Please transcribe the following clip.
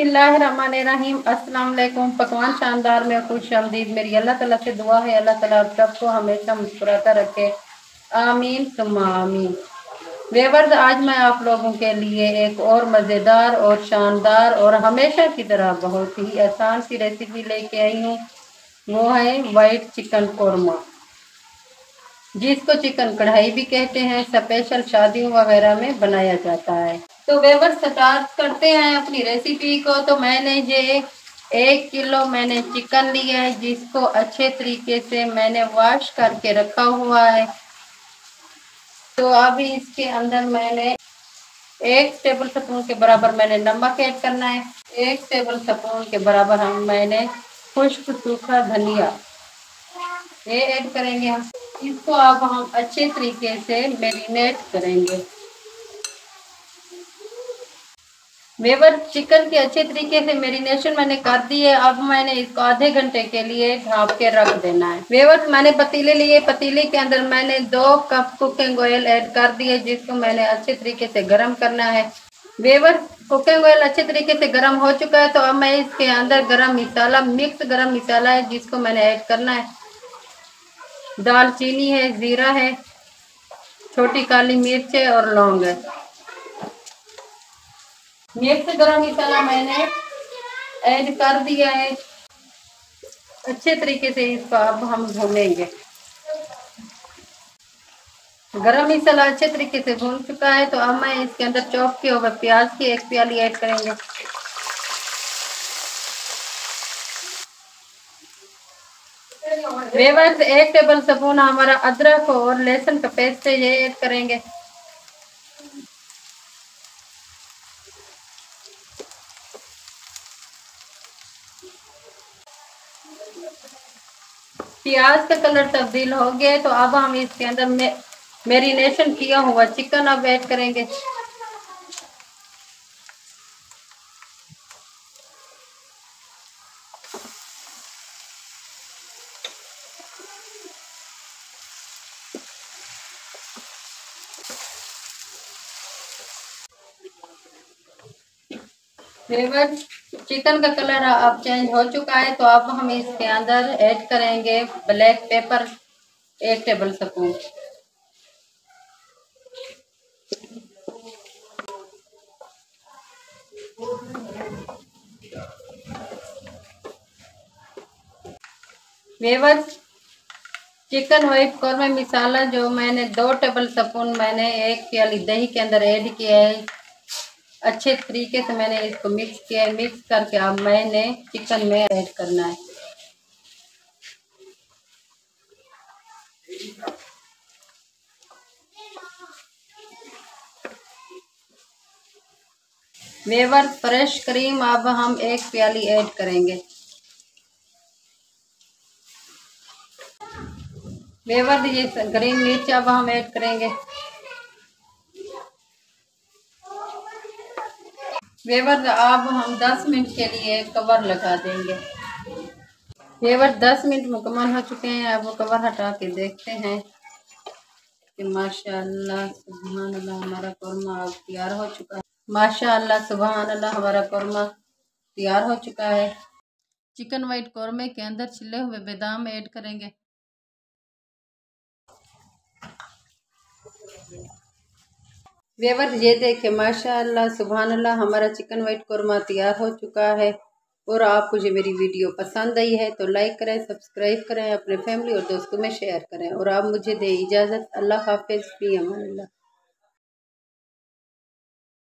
बिस्मिल्लाहिर्रहमानिर्रहीम। अस्सलाम वालेकुम। पकवान शानदार में खुश आमदीद। मेरी अल्लाह ताला से दुआ है, अल्लाह ताला आप सबको हमेशा मुस्कुराता रखे, आमीन सुम्मा आमीन। व्यूअर्स, आज मैं आप लोगों के लिए एक और मज़ेदार और शानदार और हमेशा की तरह बहुत ही आसान सी रेसिपी लेके आई हूँ। वो है वाइट चिकन कौरमा, जिसको चिकन कढ़ाई भी कहते हैं। स्पेशल शादियों वगैरह में बनाया जाता है। तो व्यूअर्स, स्टार्ट करते हैं अपनी रेसिपी को। तो मैंने ये 1 किलो मैंने चिकन लिया है, जिसको अच्छे तरीके से मैंने वॉश करके रखा हुआ है। तो अभी इसके अंदर मैंने 1 टेबल स्पून के बराबर मैंने नमक ऐड करना है। 1 टेबल स्पून के बराबर मैंने खुश्क सूखा धनिया ये ऐड करेंगे हम। इसको अब हम अच्छे तरीके से मैरिनेट करेंगे। व्यूअर, चिकन के अच्छे तरीके से मैरिनेशन मैंने कर दी है। अब मैंने इसको आधे घंटे के लिए ढाँप के रख देना है। व्यूअर, मैंने पतीले लिए, पतीले के अंदर मैंने 2 कप कुकिंग ऑयल ऐड कर दिए, जिसको मैंने अच्छे तरीके से गर्म करना है। व्यूअर, कुकिंग ऑयल अच्छे तरीके से गर्म हो चुका है। तो अब मैं इसके अंदर गरम मसाला, मिक्स गरम मसाला है, जिसको मैंने ऐड करना है। दालचीनी है, जीरा है, छोटी काली मिर्च है और लौंग है। मिक्स गरम मसाला मैंने ऐड कर दिया है। अच्छे तरीके से इसको अब हम भूनेंगे। गरम मसाला अच्छे तरीके से भून चुका है। तो अब मैं इसके अंदर चॉप किए हुए प्याज की 1 प्याली ऐड करेंगे। व्यूअर्स, 1 टेबल स्पून हमारा अदरक और लहसुन का पेस्ट है, ये ऐड करेंगे। प्याज का कलर तब्दील हो गया है। तो अब हम इसके अंदर मैरिनेशन किया हुआ चिकन अब ऐड करेंगे। व्यूअर्स, चिकन का कलर अब चेंज हो चुका है। तो अब हम इसके अंदर ऐड करेंगे black pepper 1 tablespoon. Viewers, chicken white korma masala जो मैंने 2 टेबल स्पून मैंने 1 प्याली दही के अंदर ऐड किया है। अच्छे तरीके से मैंने इसको मिक्स किया है। मिक्स करके अब मैंने चिकन में ऐड करना है। व्यूअर्स, फ्रेश क्रीम अब हम 1 प्याली ऐड करेंगे। व्यूअर्स, ये ग्रीन मिर्च अब हम ऐड करेंगे। व्यूअर्स, अब हम 10 मिनट के लिए कवर लगा देंगे। व्यूअर्स, 10 मिनट मुकम्मल हो चुके हैं। अब वो कवर हटा के देखते हैं कि माशाअल्लाह सुभान अल्लाह हमारा कौरमा अब तैयार हो चुका है। माशाअल्लाह सुभान अल्लाह हमारा कौरमा तैयार हो चुका है। चिकन वाइट कौरमे के अंदर छिले हुए बादाम ऐड करेंगे। व्यूअर्स, ये देखिए माशाअल्लाह सुभान अल्लाह हमारा चिकन वाइट कौरमा तैयार हो चुका है। और आपको जो मेरी वीडियो पसंद आई है तो लाइक करें, सब्सक्राइब करें, अपने फैमिली और दोस्तों में शेयर करें। और आप मुझे दें इजाज़त। अल्लाह हाफिज़, फी अमान अल्लाह।